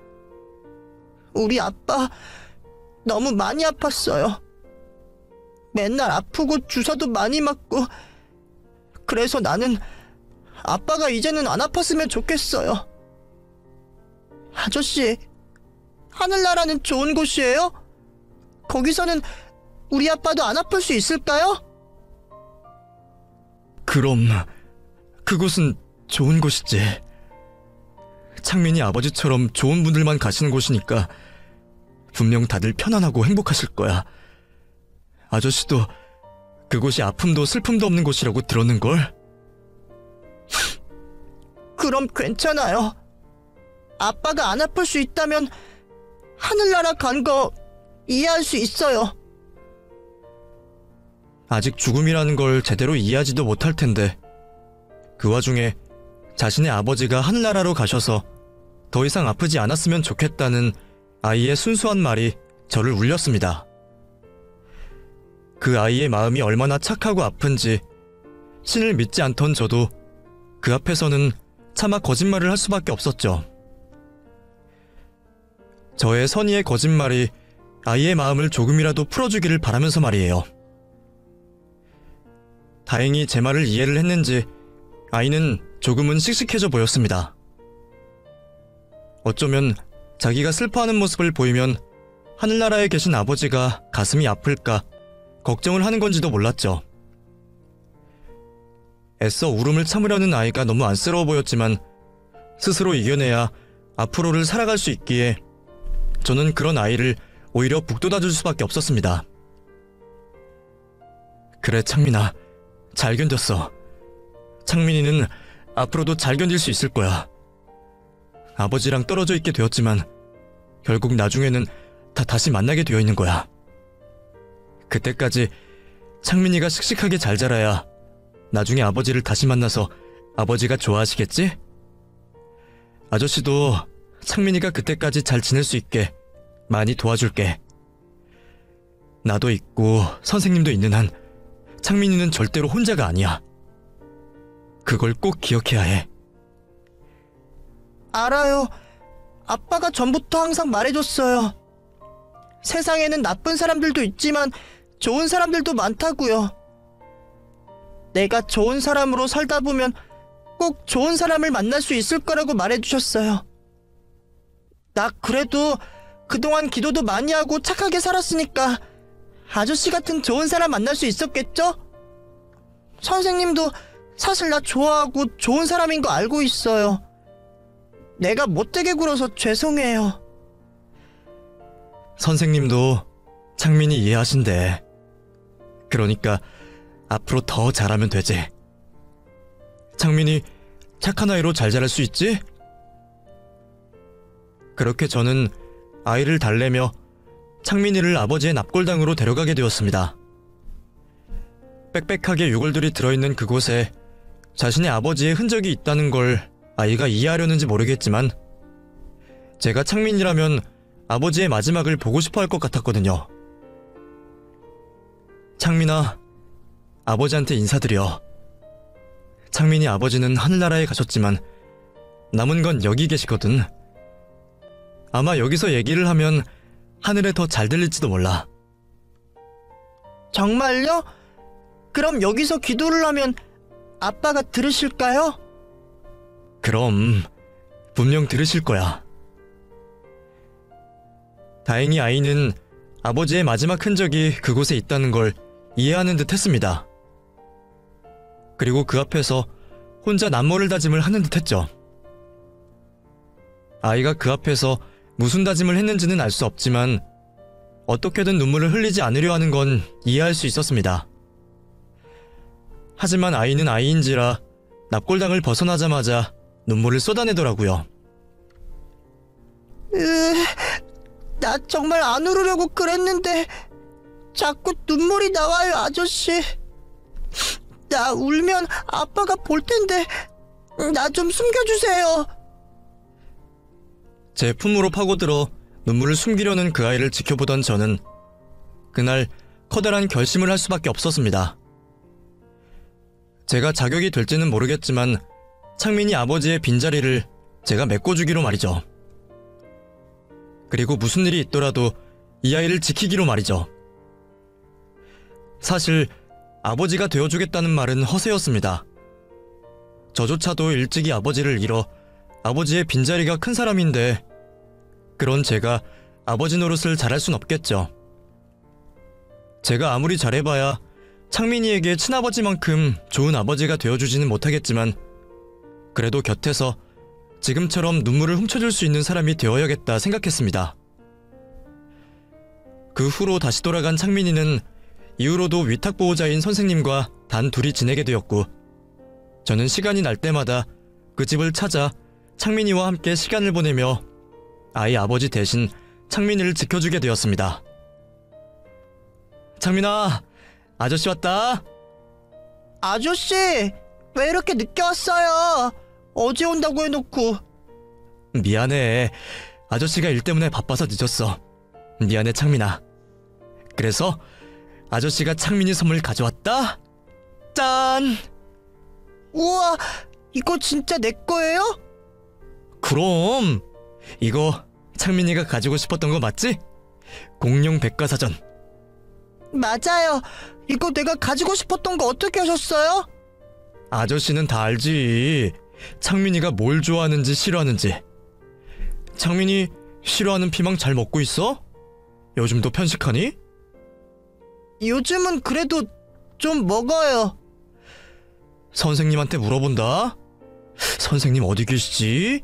우리 아빠 너무 많이 아팠어요. 맨날 아프고 주사도 많이 맞고. 그래서 나는 아빠가 이제는 안 아팠으면 좋겠어요. 아저씨, 하늘나라는 좋은 곳이에요? 거기서는 우리 아빠도 안 아플 수 있을까요? 그럼 그곳은 좋은 곳이지. 창민이 아버지처럼 좋은 분들만 가시는 곳이니까 분명 다들 편안하고 행복하실 거야. 아저씨도 그곳이 아픔도 슬픔도 없는 곳이라고 들었는걸? 그럼 괜찮아요. 아빠가 안 아플 수 있다면 하늘나라 간 거 이해할 수 있어요. 아직 죽음이라는 걸 제대로 이해하지도 못할 텐데 그 와중에 자신의 아버지가 하늘나라로 가셔서 더 이상 아프지 않았으면 좋겠다는 아이의 순수한 말이 저를 울렸습니다. 그 아이의 마음이 얼마나 착하고 아픈지 신을 믿지 않던 저도 그 앞에서는 차마 거짓말을 할 수밖에 없었죠. 저의 선의의 거짓말이 아이의 마음을 조금이라도 풀어주기를 바라면서 말이에요. 다행히 제 말을 이해를 했는지 아이는 조금은 씩씩해져 보였습니다. 어쩌면 자기가 슬퍼하는 모습을 보이면 하늘나라에 계신 아버지가 가슴이 아플까 걱정을 하는 건지도 몰랐죠. 애써 울음을 참으려는 아이가 너무 안쓰러워 보였지만 스스로 이겨내야 앞으로를 살아갈 수 있기에 저는 그런 아이를 오히려 북돋아줄 수밖에 없었습니다. 그래, 창민아, 잘 견뎠어. 창민이는 앞으로도 잘 견딜 수 있을 거야. 아버지랑 떨어져 있게 되었지만 결국 나중에는 다시 만나게 되어 있는 거야. 그때까지 창민이가 씩씩하게 잘 자라야 나중에 아버지를 다시 만나서 아버지가 좋아하시겠지? 아저씨도 창민이가 그때까지 잘 지낼 수 있게 많이 도와줄게. 나도 있고 선생님도 있는 한 창민이는 절대로 혼자가 아니야. 그걸 꼭 기억해야 해. 알아요. 아빠가 전부터 항상 말해줬어요. 세상에는 나쁜 사람들도 있지만 좋은 사람들도 많다고요. 내가 좋은 사람으로 살다 보면 꼭 좋은 사람을 만날 수 있을 거라고 말해주셨어요. 나 그래도 그동안 기도도 많이 하고 착하게 살았으니까 아저씨 같은 좋은 사람 만날 수 있었겠죠? 선생님도 사실 나 좋아하고 좋은 사람인 거 알고 있어요. 내가 못되게 굴어서 죄송해요. 선생님도 창민이 이해하신대. 그러니까 앞으로 더 잘하면 되지. 창민이 착한 아이로 잘 자랄 수 있지? 그렇게 저는 아이를 달래며 창민이를 아버지의 납골당으로 데려가게 되었습니다. 빽빽하게 유골들이 들어있는 그곳에 자신의 아버지의 흔적이 있다는 걸 아이가 이해하려는지 모르겠지만 제가 창민이라면 아버지의 마지막을 보고 싶어 할 것 같았거든요. 창민아, 아버지한테 인사드려. 창민이 아버지는 하늘나라에 가셨지만 남은 건 여기 계시거든. 아마 여기서 얘기를 하면 하늘에 더 잘 들릴지도 몰라. 정말요? 그럼 여기서 기도를 하면 아빠가 들으실까요? 그럼 분명 들으실 거야. 다행히 아이는 아버지의 마지막 흔적이 그곳에 있다는 걸 이해하는 듯 했습니다. 그리고 그 앞에서 혼자 남모를 다짐을 하는 듯 했죠. 아이가 그 앞에서 무슨 다짐을 했는지는 알 수 없지만 어떻게든 눈물을 흘리지 않으려 하는 건 이해할 수 있었습니다. 하지만 아이는 아이인지라 납골당을 벗어나자마자 눈물을 쏟아내더라고요. 나 정말 안 울으려고 그랬는데 자꾸 눈물이 나와요, 아저씨. 나 울면 아빠가 볼 텐데 나 좀 숨겨주세요. 제 품으로 파고들어 눈물을 숨기려는 그 아이를 지켜보던 저는 그날 커다란 결심을 할 수밖에 없었습니다. 제가 자격이 될지는 모르겠지만 창민이 아버지의 빈자리를 제가 메꿔주기로 말이죠. 그리고 무슨 일이 있더라도 이 아이를 지키기로 말이죠. 사실 아버지가 되어주겠다는 말은 허세였습니다. 저조차도 일찍이 아버지를 잃어 아버지의 빈자리가 큰 사람인데 그런 제가 아버지 노릇을 잘할 순 없겠죠. 제가 아무리 잘해봐야 창민이에게 친아버지만큼 좋은 아버지가 되어주지는 못하겠지만 그래도 곁에서 지금처럼 눈물을 훔쳐줄 수 있는 사람이 되어야겠다 생각했습니다. 그 후로 다시 돌아간 창민이는 이후로도 위탁보호자인 선생님과 단 둘이 지내게 되었고 저는 시간이 날 때마다 그 집을 찾아 창민이와 함께 시간을 보내며 아이 아버지 대신 창민이를 지켜주게 되었습니다. 창민아, 아저씨 왔다. 아저씨, 왜 이렇게 늦게 왔어요? 어제 온다고 해놓고. 미안해. 아저씨가 일 때문에 바빠서 늦었어. 미안해, 창민아. 그래서 아저씨가 창민이 선물 가져왔다? 짠! 우와, 이거 진짜 내 거예요? 그럼 이거 창민이가 가지고 싶었던 거 맞지? 공룡 백과사전. 맞아요. 이거 내가 가지고 싶었던 거 어떻게 하셨어요? 아저씨는 다 알지. 창민이가 뭘 좋아하는지 싫어하는지. 창민이 싫어하는 피망 잘 먹고 있어? 요즘도 편식하니? 요즘은 그래도 좀 먹어요. 선생님한테 물어본다. 선생님 어디 계시지?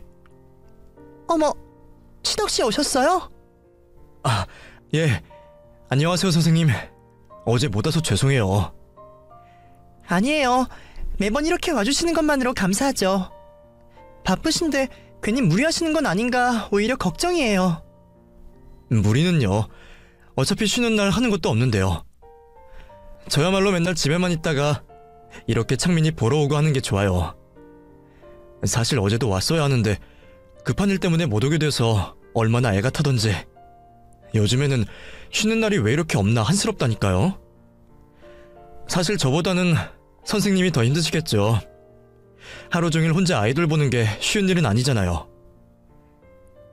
어머, 시덕씨 오셨어요? 아, 예. 안녕하세요, 선생님. 어제 못 와서 죄송해요. 아니에요. 매번 이렇게 와주시는 것만으로 감사하죠. 바쁘신데 괜히 무리하시는 건 아닌가 오히려 걱정이에요. 무리는요. 어차피 쉬는 날 하는 것도 없는데요. 저야말로 맨날 집에만 있다가 이렇게 창민이 보러 오고 하는 게 좋아요. 사실 어제도 왔어야 하는데 급한 일 때문에 못 오게 돼서 얼마나 애가 타던지. 요즘에는 쉬는 날이 왜 이렇게 없나 한스럽다니까요. 사실 저보다는 선생님이 더 힘드시겠죠. 하루 종일 혼자 아이돌 보는 게 쉬운 일은 아니잖아요.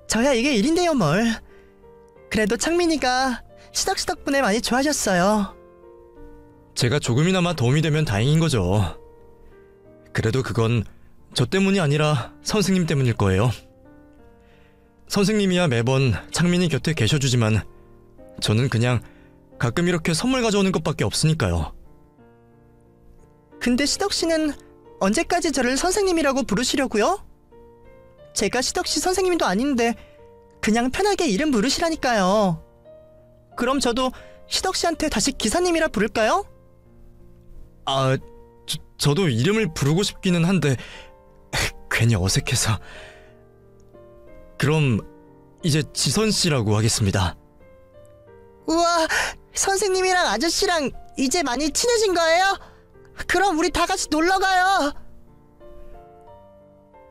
저야 이게 일인데요 뭘. 그래도 창민이가 시덕씨 덕분에 많이 좋아졌어요. 제가 조금이나마 도움이 되면 다행인 거죠. 그래도 그건 저 때문이 아니라 선생님 때문일 거예요. 선생님이야 매번 창민이 곁에 계셔주지만 저는 그냥 가끔 이렇게 선물 가져오는 것밖에 없으니까요. 근데 시덕씨는 언제까지 저를 선생님이라고 부르시려고요? 제가 시덕씨 선생님도 아닌데 그냥 편하게 이름 부르시라니까요. 그럼 저도 시덕씨한테 다시 기사님이라 부를까요? 아, 저도 이름을 부르고 싶기는 한데 괜히 어색해서. 그럼 이제 지선씨라고 하겠습니다. 우와, 선생님이랑 아저씨랑 이제 많이 친해진 거예요? 그럼 우리 다 같이 놀러가요.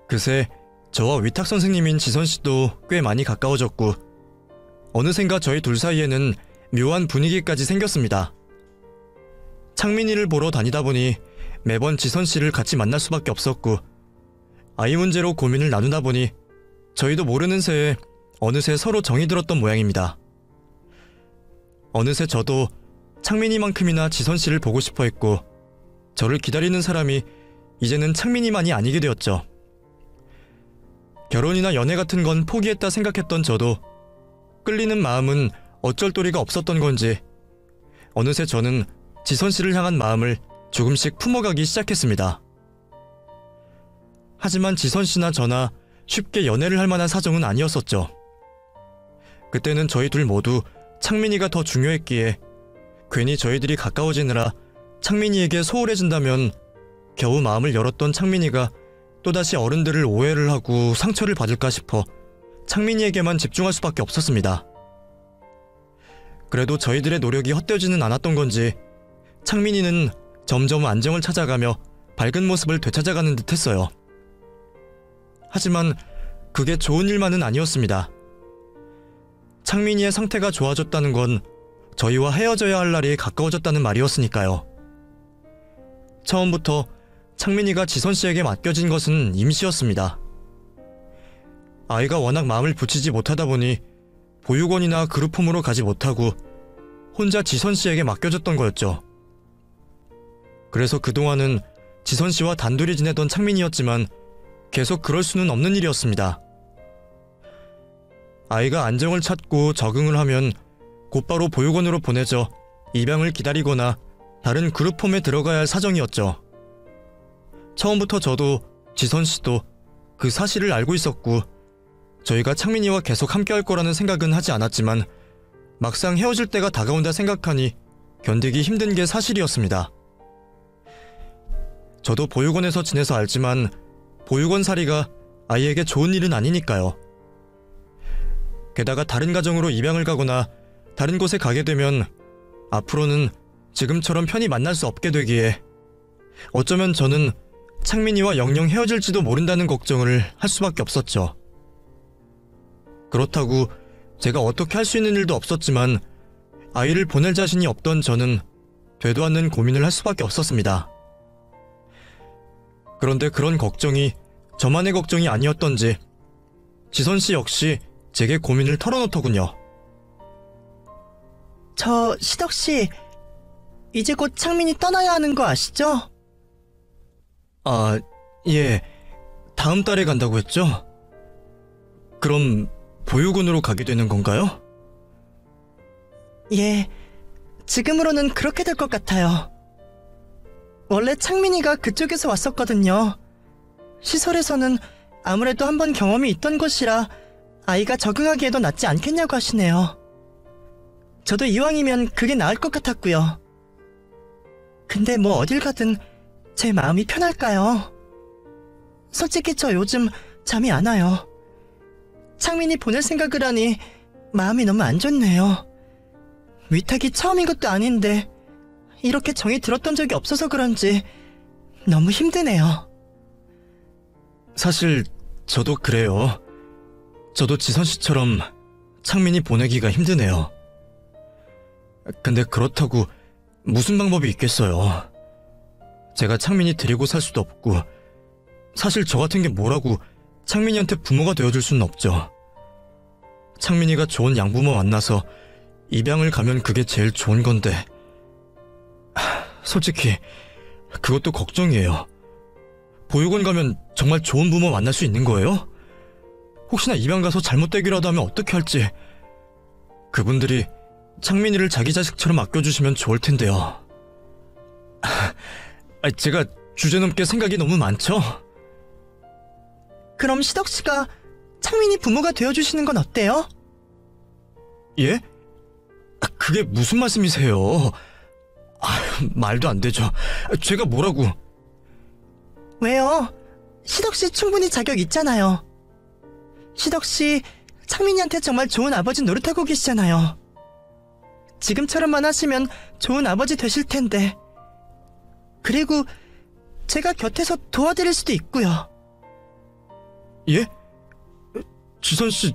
그새 저와 위탁 선생님인 지선씨도 꽤 많이 가까워졌고 어느샌가 저희 둘 사이에는 묘한 분위기까지 생겼습니다. 창민이를 보러 다니다 보니 매번 지선씨를 같이 만날 수밖에 없었고 아이 문제로 고민을 나누다 보니 저희도 모르는 새에 어느새 서로 정이 들었던 모양입니다. 어느새 저도 창민이만큼이나 지선씨를 보고 싶어 했고 저를 기다리는 사람이 이제는 창민이만이 아니게 되었죠. 결혼이나 연애 같은 건 포기했다 생각했던 저도 끌리는 마음은 어쩔 도리가 없었던 건지 어느새 저는 지선씨를 향한 마음을 조금씩 품어가기 시작했습니다. 하지만 지선씨나 저나 쉽게 연애를 할 만한 사정은 아니었었죠. 그때는 저희 둘 모두 창민이가 더 중요했기에 괜히 저희들이 가까워지느라 창민이에게 소홀해진다면 겨우 마음을 열었던 창민이가 또다시 어른들을 오해를 하고 상처를 받을까 싶어 창민이에게만 집중할 수밖에 없었습니다. 그래도 저희들의 노력이 헛되지는 않았던 건지 창민이는 점점 안정을 찾아가며 밝은 모습을 되찾아가는 듯 했어요. 하지만 그게 좋은 일만은 아니었습니다. 창민이의 상태가 좋아졌다는 건 저희와 헤어져야 할 날이 가까워졌다는 말이었으니까요. 처음부터 창민이가 지선씨에게 맡겨진 것은 임시였습니다. 아이가 워낙 마음을 붙이지 못하다 보니 보육원이나 그룹홈으로 가지 못하고 혼자 지선씨에게 맡겨졌던 거였죠. 그래서 그동안은 지선씨와 단둘이 지내던 창민이였지만 계속 그럴 수는 없는 일이었습니다. 아이가 안정을 찾고 적응을 하면 곧바로 보육원으로 보내져 입양을 기다리거나 다른 그룹홈에 들어가야 할 사정이었죠. 처음부터 저도 지선씨도 그 사실을 알고 있었고 저희가 창민이와 계속 함께 할 거라는 생각은 하지 않았지만 막상 헤어질 때가 다가온다 생각하니 견디기 힘든 게 사실이었습니다. 저도 보육원에서 지내서 알지만 보육원살이가 아이에게 좋은 일은 아니니까요. 게다가 다른 가정으로 입양을 가거나 다른 곳에 가게 되면 앞으로는 지금처럼 편히 만날 수 없게 되기에 어쩌면 저는 창민이와 영영 헤어질지도 모른다는 걱정을 할 수밖에 없었죠. 그렇다고 제가 어떻게 할 수 있는 일도 없었지만 아이를 보낼 자신이 없던 저는 되도 않는 고민을 할 수밖에 없었습니다. 그런데 그런 걱정이 저만의 걱정이 아니었던지 지선씨 역시 제게 고민을 털어놓더군요. 저 시덕씨, 이제 곧 창민이 떠나야 하는 거 아시죠? 아, 예. 다음 달에 간다고 했죠? 그럼 보육원으로 가게 되는 건가요? 예, 지금으로는 그렇게 될 것 같아요. 원래 창민이가 그쪽에서 왔었거든요. 시설에서는 아무래도 한번 경험이 있던 곳이라 아이가 적응하기에도 낫지 않겠냐고 하시네요. 저도 이왕이면 그게 나을 것 같았고요. 근데 뭐 어딜 가든 제 마음이 편할까요? 솔직히 저 요즘 잠이 안 와요. 창민이 보낼 생각을 하니 마음이 너무 안 좋네요. 위탁이 처음인 것도 아닌데 이렇게 정이 들었던 적이 없어서 그런지 너무 힘드네요. 사실 저도 그래요. 저도 지선씨처럼 창민이 보내기가 힘드네요. 근데 그렇다고 무슨 방법이 있겠어요. 제가 창민이 데리고 살 수도 없고 사실 저 같은 게 뭐라고 창민이한테 부모가 되어줄 수는 없죠. 창민이가 좋은 양부모 만나서 입양을 가면 그게 제일 좋은 건데 솔직히 그것도 걱정이에요. 보육원 가면 정말 좋은 부모 만날 수 있는 거예요? 혹시나 입양 가서 잘못되기라도 하면 어떻게 할지. 그분들이 창민이를 자기 자식처럼 아껴주시면 좋을 텐데요. 제가 주제넘게 생각이 너무 많죠? 그럼 시덕씨가 창민이 부모가 되어주시는 건 어때요? 예? 그게 무슨 말씀이세요? 말도 안 되죠. 제가 뭐라고... 왜요? 시덕씨 충분히 자격 있잖아요. 시덕씨 창민이한테 정말 좋은 아버지 노릇하고 계시잖아요. 지금처럼만 하시면 좋은 아버지 되실 텐데. 그리고 제가 곁에서 도와드릴 수도 있고요. 예? 지선씨,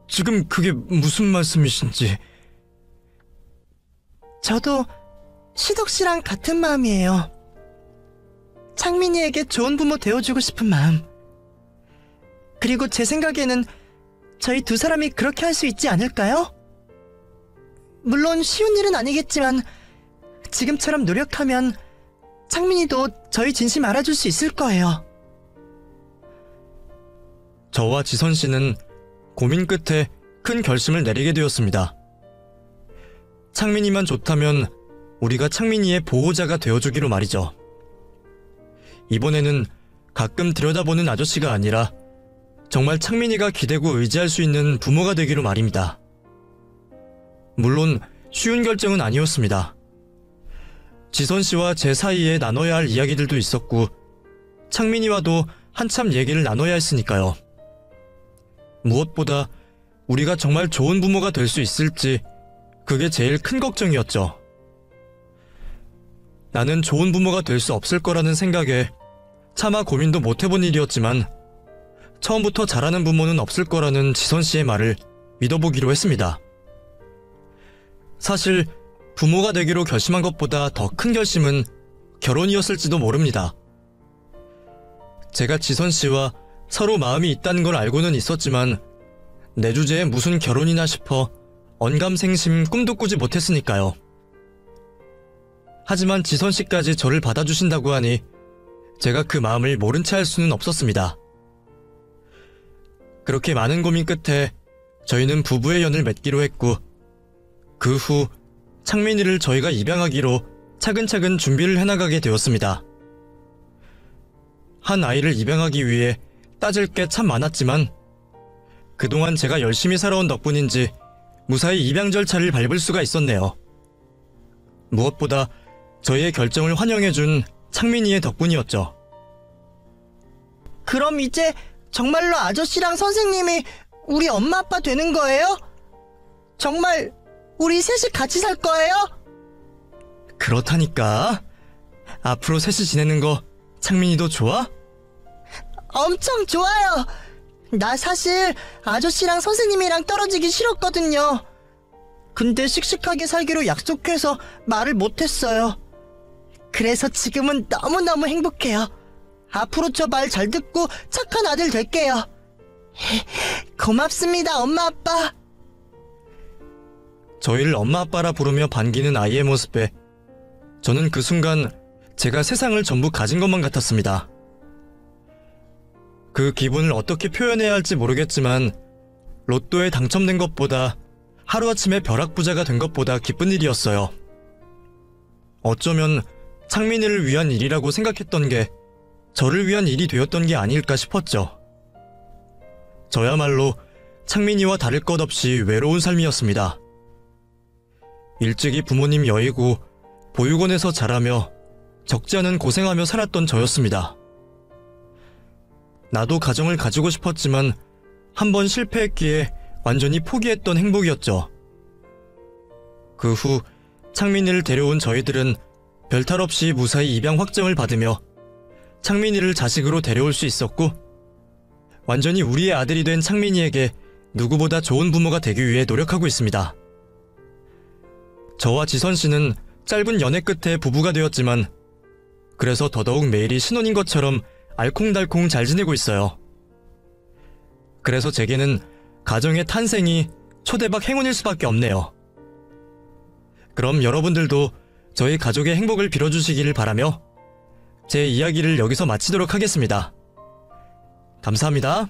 지금 그게 무슨 말씀이신지... 저도 시덕씨랑 같은 마음이에요. 창민이에게 좋은 부모 되어주고 싶은 마음. 그리고 제 생각에는 저희 두 사람이 그렇게 할 수 있지 않을까요? 물론 쉬운 일은 아니겠지만 지금처럼 노력하면 창민이도 저희 진심 알아줄 수 있을 거예요. 저와 지선씨는 고민 끝에 큰 결심을 내리게 되었습니다. 창민이만 좋다면 우리가 창민이의 보호자가 되어주기로 말이죠. 이번에는 가끔 들여다보는 아저씨가 아니라 정말 창민이가 기대고 의지할 수 있는 부모가 되기로 말입니다. 물론 쉬운 결정은 아니었습니다. 지선씨와 제 사이에 나눠야 할 이야기들도 있었고 창민이와도 한참 얘기를 나눠야 했으니까요. 무엇보다 우리가 정말 좋은 부모가 될 수 있을지 그게 제일 큰 걱정이었죠. 나는 좋은 부모가 될 수 없을 거라는 생각에 차마 고민도 못 해본 일이었지만 처음부터 잘하는 부모는 없을 거라는 지선씨의 말을 믿어보기로 했습니다. 사실 부모가 되기로 결심한 것보다 더 큰 결심은 결혼이었을지도 모릅니다. 제가 지선씨와 서로 마음이 있다는 걸 알고는 있었지만 내 주제에 무슨 결혼이나 싶어 언감생심 꿈도 꾸지 못했으니까요. 하지만 지선씨까지 저를 받아주신다고 하니 제가 그 마음을 모른 채 할 수는 없었습니다. 그렇게 많은 고민 끝에 저희는 부부의 연을 맺기로 했고 그 후 창민이를 저희가 입양하기로 차근차근 준비를 해나가게 되었습니다. 한 아이를 입양하기 위해 따질 게 참 많았지만 그동안 제가 열심히 살아온 덕분인지 무사히 입양 절차를 밟을 수가 있었네요. 무엇보다 저희의 결정을 환영해준 창민이의 덕분이었죠. 그럼 이제 정말로 아저씨랑 선생님이 우리 엄마 아빠 되는 거예요? 정말 우리 셋이 같이 살 거예요? 그렇다니까. 앞으로 셋이 지내는 거 창민이도 좋아? 엄청 좋아요. 나 사실 아저씨랑 선생님이랑 떨어지기 싫었거든요. 근데 씩씩하게 살기로 약속해서 말을 못했어요. 그래서 지금은 너무너무 행복해요. 앞으로 저 말 잘 듣고 착한 아들 될게요. 고맙습니다, 엄마, 아빠. 저희를 엄마 아빠라 부르며 반기는 아이의 모습에 저는 그 순간 제가 세상을 전부 가진 것만 같았습니다. 그 기분을 어떻게 표현해야 할지 모르겠지만 로또에 당첨된 것보다 하루아침에 벼락부자가 된 것보다 기쁜 일이었어요. 어쩌면 창민이를 위한 일이라고 생각했던 게 저를 위한 일이 되었던 게 아닐까 싶었죠. 저야말로 창민이와 다를 것 없이 외로운 삶이었습니다. 일찍이 부모님 여의고 보육원에서 자라며 적지 않은 고생하며 살았던 저였습니다. 나도 가정을 가지고 싶었지만 한번 실패했기에 완전히 포기했던 행복이었죠. 그 후 창민이를 데려온 저희들은 별탈 없이 무사히 입양 확정을 받으며 창민이를 자식으로 데려올 수 있었고 완전히 우리의 아들이 된 창민이에게 누구보다 좋은 부모가 되기 위해 노력하고 있습니다. 저와 지선 씨는 짧은 연애 끝에 부부가 되었지만 그래서 더더욱 매일이 신혼인 것처럼 알콩달콩 잘 지내고 있어요. 그래서 제게는 가정의 탄생이 초대박 행운일 수밖에 없네요. 그럼 여러분들도 저희 가족의 행복을 빌어주시기를 바라며 제 이야기를 여기서 마치도록 하겠습니다. 감사합니다.